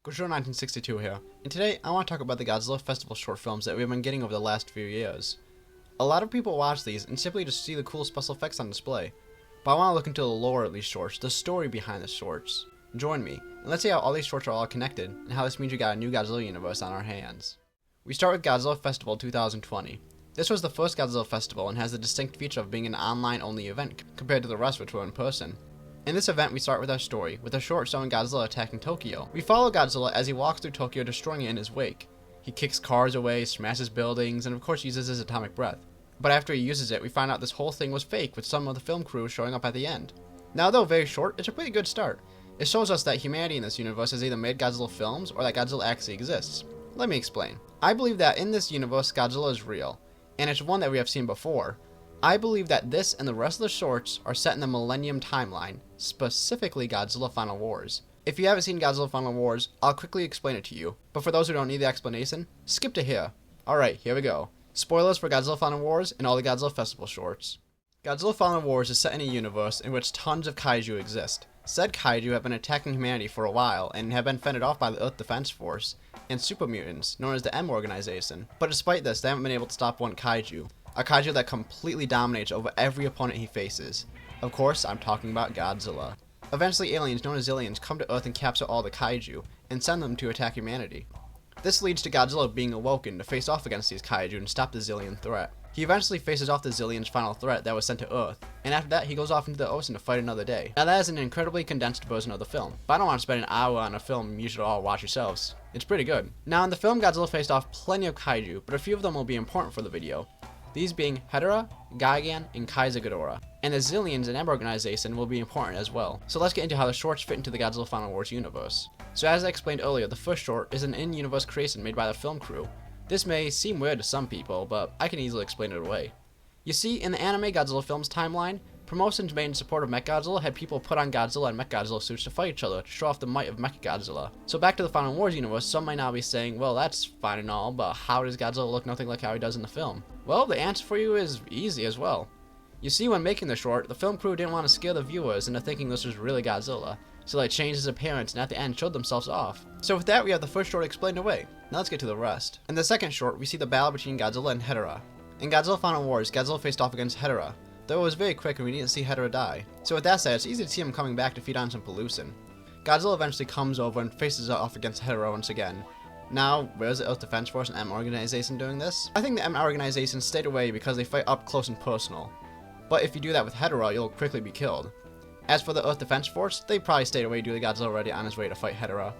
Godzilla 1962 here, and today I want to talk about the Godzilla Festival short films that we've been getting over the last few years. A lot of people watch these and simply just see the cool special effects on display, but I want to look into the lore of these shorts, the story behind the shorts. Join me, and let's see how all these shorts are all connected, and how this means we got a new Godzilla universe on our hands. We start with Godzilla Festival 2020. This was the first Godzilla Festival and has the distinct feature of being an online-only event compared to the rest which were in person. In this event, we start with our story, with a short showing Godzilla attacking Tokyo. We follow Godzilla as he walks through Tokyo, destroying it in his wake. He kicks cars away, smashes buildings, and of course uses his atomic breath. But after he uses it, we find out this whole thing was fake, with some of the film crew showing up at the end. Now, though very short, it's a pretty good start. It shows us that humanity in this universe has either made Godzilla films, or that Godzilla actually exists. Let me explain. I believe that in this universe, Godzilla is real, and it's one that we have seen before. I believe that this and the rest of the shorts are set in the Millennium timeline, specifically Godzilla Final Wars. If you haven't seen Godzilla Final Wars, I'll quickly explain it to you, but for those who don't need the explanation, skip to here. Alright, here we go. Spoilers for Godzilla Final Wars and all the Godzilla Festival shorts. Godzilla Final Wars is set in a universe in which tons of kaiju exist. Said kaiju have been attacking humanity for a while and have been fended off by the Earth Defense Force and super mutants, known as the M Organization. But despite this, they haven't been able to stop one kaiju. A kaiju that completely dominates over every opponent he faces. Of course, I'm talking about Godzilla. Eventually, aliens known as Zillions come to Earth and capture all the kaiju, and send them to attack humanity. This leads to Godzilla being awoken to face off against these kaiju and stop the Zillion threat. He eventually faces off the Zillion's final threat that was sent to Earth, and after that he goes off into the ocean to fight another day. Now that is an incredibly condensed version of the film, but I don't want to spend an hour on a film you should all watch yourselves. It's pretty good. Now in the film, Godzilla faced off plenty of kaiju, but a few of them will be important for the video. These being Hedora, Gigan, and Ghidorah. And the Zillions and M Organization will be important as well. So let's get into how the shorts fit into the Godzilla Final Wars universe. So as I explained earlier, the first short is an in-universe creation made by the film crew. This may seem weird to some people, but I can easily explain it away. You see, in the anime Godzilla films timeline, promotions made in support of Mechagodzilla had people put on Godzilla and Mechagodzilla suits to fight each other to show off the might of Mechagodzilla. So back to the Final Wars universe, some might now be saying, well, that's fine and all, but how does Godzilla look nothing like how he does in the film? Well, the answer for you is easy as well. You see, when making the short, the film crew didn't want to scare the viewers into thinking this was really Godzilla, so they changed his appearance and at the end showed themselves off. So with that, we have the first short explained away. Now let's get to the rest. In the second short, we see the battle between Godzilla and Hedora. In Godzilla Final Wars, Godzilla faced off against Hedora, though it was very quick and we didn't see Hedora die. So with that said, it's easy to see him coming back to feed on some pollution. Godzilla eventually comes over and faces off against Hedora once again. Now, where's the Earth Defense Force and M Organization doing this? I think the M Organization stayed away because they fight up close and personal. But if you do that with Hedora, you'll quickly be killed. As for the Earth Defense Force, they probably stayed away due to Godzilla already on his way to fight Hedora.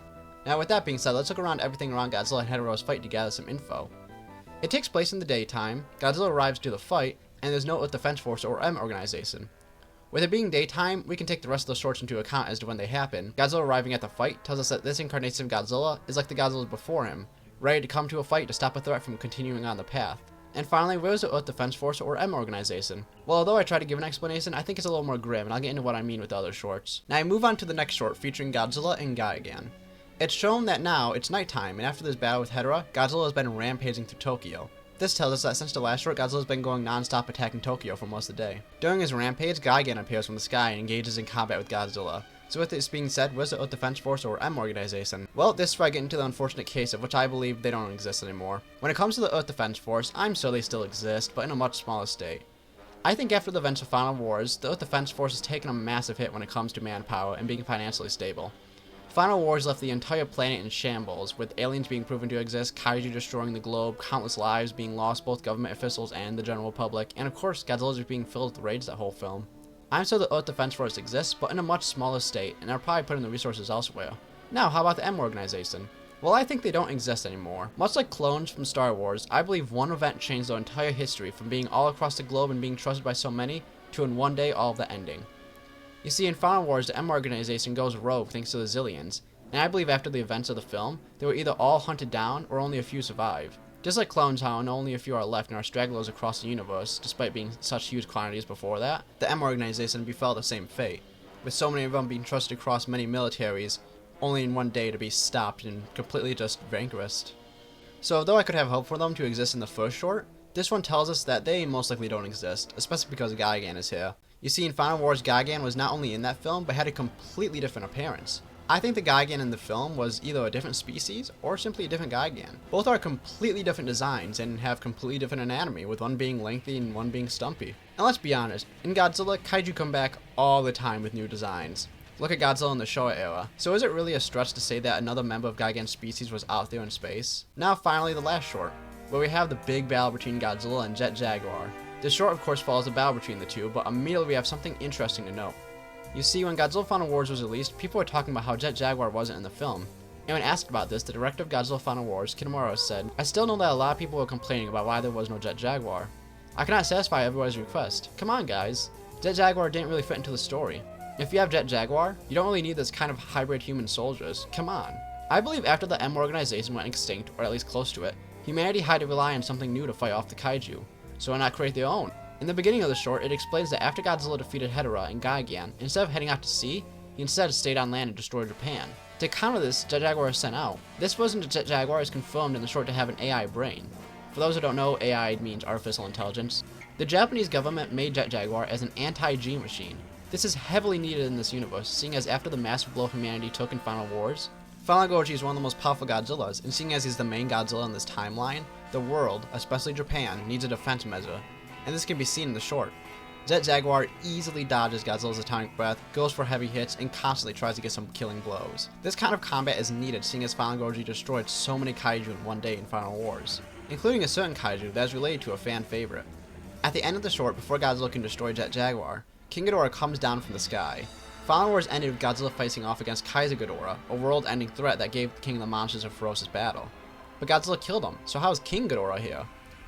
Now with that being said, let's look around everything around Godzilla and Hedora's fight to gather some info. It takes place in the daytime, Godzilla arrives to the fight, and there's no Earth Defense Force or M Organization. With it being daytime, we can take the rest of the shorts into account as to when they happen. Godzilla arriving at the fight tells us that this incarnation of Godzilla is like the Godzillas before him, ready to come to a fight to stop a threat from continuing on the path. And finally, where's the Earth Defense Force or M Organization? Well, although I try to give an explanation, I think it's a little more grim, and I'll get into what I mean with the other shorts. Now I move on to the next short featuring Godzilla and Gigan. It's shown that now it's nighttime, and after this battle with Hedora, Godzilla has been rampaging through Tokyo. This tells us that since the last short, Godzilla's been going non-stop attacking Tokyo for most of the day. During his rampage, Gigan appears from the sky and engages in combat with Godzilla. So with this being said, where's the Earth Defense Force or M Organization? Well, this is where I get into the unfortunate case of which I believe they don't exist anymore. When it comes to the Earth Defense Force, I'm sure they still exist, but in a much smaller state. I think after the events of Final Wars, the Earth Defense Force has taken a massive hit when it comes to manpower and being financially stable. Final Wars left the entire planet in shambles, with aliens being proven to exist, kaiju destroying the globe, countless lives being lost, both government officials and the general public, and of course, Godzilla just being filled with rage that whole film. I'm sure the Earth Defense Force exists, but in a much smaller state, and are probably putting the resources elsewhere. Now, how about the M Organization? Well, I think they don't exist anymore. Much like clones from Star Wars, I believe one event changed their entire history from being all across the globe and being trusted by so many, to in one day all of the ending. You see, in Final Wars, the M Organization goes rogue thanks to the Zillions, and I believe after the events of the film, they were either all hunted down or only a few survive. Just like clones how only a few are left and are stragglers across the universe, despite being such huge quantities before that, the M Organization befell the same fate, with so many of them being trusted across many militaries, only in one day to be stopped and completely just vanquished. So although I could have hope for them to exist in the first short, this one tells us that they most likely don't exist, especially because Gigan is here. You see, in Final Wars, Gigan was not only in that film, but had a completely different appearance. I think the Gigan in the film was either a different species or simply a different Gigan. Both are completely different designs and have completely different anatomy, with one being lengthy and one being stumpy. And let's be honest, in Godzilla, kaiju come back all the time with new designs. Look at Godzilla in the Showa era. So is it really a stretch to say that another member of Gigan species was out there in space? Now finally the last short, where we have the big battle between Godzilla and Jet Jaguar. This short of course follows the battle between the two, but immediately we have something interesting to note. You see, when Godzilla Final Wars was released, people were talking about how Jet Jaguar wasn't in the film. And when asked about this, the director of Godzilla Final Wars, Kitamura, said, "I still know that a lot of people were complaining about why there was no Jet Jaguar. I cannot satisfy everybody's request. Come on guys, Jet Jaguar didn't really fit into the story. If you have Jet Jaguar, you don't really need this kind of hybrid human soldiers. Come on." I believe after the M organization went extinct, or at least close to it, humanity had to rely on something new to fight off the kaiju, so why not create their own? In the beginning of the short, it explains that after Godzilla defeated Hedora and Gigan, instead of heading out to sea, he instead stayed on land and destroyed Japan. To counter this, Jet Jaguar was sent out. This version of Jet Jaguar is confirmed in the short to have an AI brain. For those who don't know, AI means artificial intelligence. The Japanese government made Jet Jaguar as an anti-G machine. This is heavily needed in this universe, seeing as after the massive blow humanity took in Final Wars, Final Goji is one of the most powerful Godzillas, and seeing as he's the main Godzilla in this timeline, the world, especially Japan, needs a defense measure. And this can be seen in the short. Jet Jaguar easily dodges Godzilla's atomic breath, goes for heavy hits, and constantly tries to get some killing blows. This kind of combat is needed seeing as Final Goji destroyed so many kaiju in one day in Final Wars, including a certain kaiju that is related to a fan favorite. At the end of the short, before Godzilla can destroy Jet Jaguar, King Ghidorah comes down from the sky. Final Wars ended with Godzilla facing off against Kaiser Ghidorah, a world-ending threat that gave the King of the Monsters a ferocious battle. But Godzilla killed him, so how is King Ghidorah here?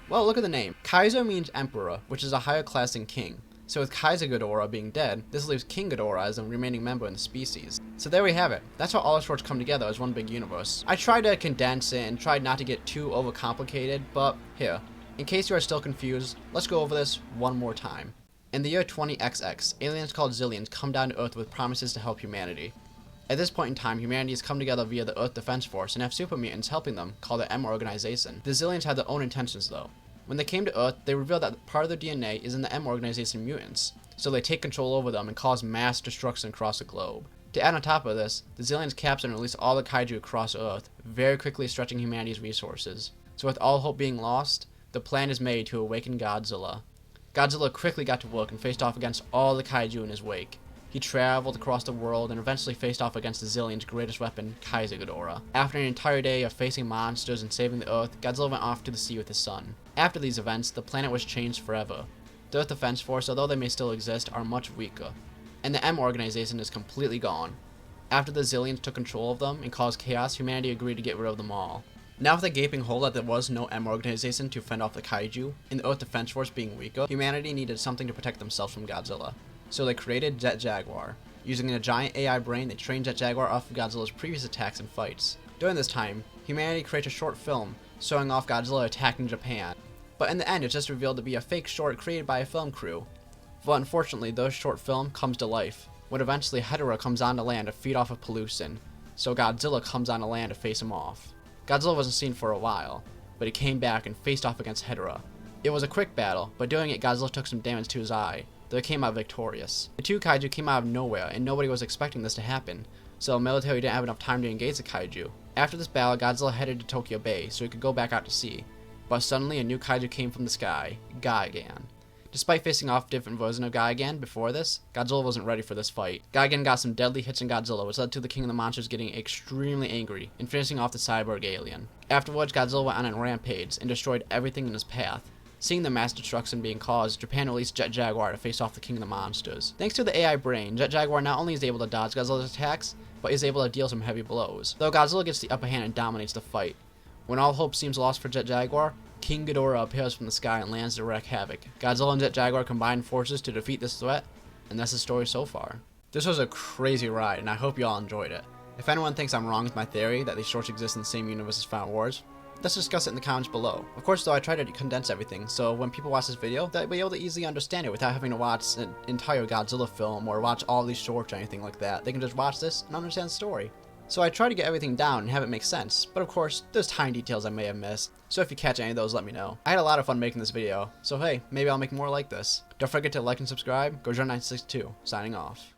Well, look at the name. Kaiser means emperor, which is a higher class than king. So with Kaiser Ghidorah being dead, this leaves King Ghidorah as the remaining member in the species. So there we have it. That's how all the shorts come together as one big universe. I tried to condense it and tried not to get too overcomplicated, but here, in case you are still confused, let's go over this one more time. In the year 20XX, aliens called Zillions come down to Earth with promises to help humanity. At this point in time, humanity has come together via the Earth Defense Force and have super mutants helping them, called the M Organization. The Zillions had their own intentions though. When they came to Earth, they revealed that part of their DNA is in the M Organization mutants, so they take control over them and cause mass destruction across the globe. To add on top of this, the Zillions capture and release all the kaiju across Earth, very quickly stretching humanity's resources. So with all hope being lost, the plan is made to awaken Godzilla. Godzilla quickly got to work and faced off against all the kaiju in his wake. He traveled across the world and eventually faced off against the Zillions' greatest weapon, Kaiser Ghidorah. After an entire day of facing monsters and saving the Earth, Godzilla went off to the sea with his son. After these events, the planet was changed forever. The Earth Defense Force, although they may still exist, are much weaker, and the M Organization is completely gone. After the Zillions took control of them and caused chaos, humanity agreed to get rid of them all. Now with the gaping hole that there was no M Organization to fend off the kaiju, and the Earth Defense Force being weaker, humanity needed something to protect themselves from Godzilla. So they created Jet Jaguar. Using a giant AI brain, they trained Jet Jaguar off of Godzilla's previous attacks and fights. During this time, humanity creates a short film showing off Godzilla attacking Japan. But in the end, it's just revealed to be a fake short created by a film crew. But unfortunately, this short film comes to life, when eventually Hedora comes onto land to feed off of pollution. So Godzilla comes onto land to face him off. Godzilla wasn't seen for a while, but he came back and faced off against Hedora. It was a quick battle, but doing it, Godzilla took some damage to his eye, though he came out victorious. The two kaiju came out of nowhere, and nobody was expecting this to happen, so the military didn't have enough time to engage the kaiju. After this battle, Godzilla headed to Tokyo Bay so he could go back out to sea, but suddenly a new kaiju came from the sky, Gigan. Despite facing off different versions of Gigan before this, Godzilla wasn't ready for this fight. Gigan got some deadly hits in Godzilla, which led to the King of the Monsters getting extremely angry and finishing off the cyborg alien. Afterwards, Godzilla went on a rampage and destroyed everything in his path. Seeing the mass destruction being caused, Japan released Jet Jaguar to face off the King of the Monsters. Thanks to the AI brain, Jet Jaguar not only is able to dodge Godzilla's attacks, but is able to deal some heavy blows, though Godzilla gets the upper hand and dominates the fight. When all hope seems lost for Jet Jaguar, King Ghidorah appears from the sky and lands to wreak havoc. Godzilla and Jet Jaguar combine forces to defeat this threat, and that's the story so far. This was a crazy ride, and I hope you all enjoyed it. If anyone thinks I'm wrong with my theory that these shorts exist in the same universe as Final Wars, let's discuss it in the comments below. Of course though, I try to condense everything, so when people watch this video, they'll be able to easily understand it without having to watch an entire Godzilla film or watch all these shorts or anything like that. They can just watch this and understand the story. So I try to get everything down and have it make sense, but of course, there's tiny details I may have missed, so if you catch any of those, let me know. I had a lot of fun making this video, so hey, maybe I'll make more like this. Don't forget to like and subscribe. Godzilla962, signing off.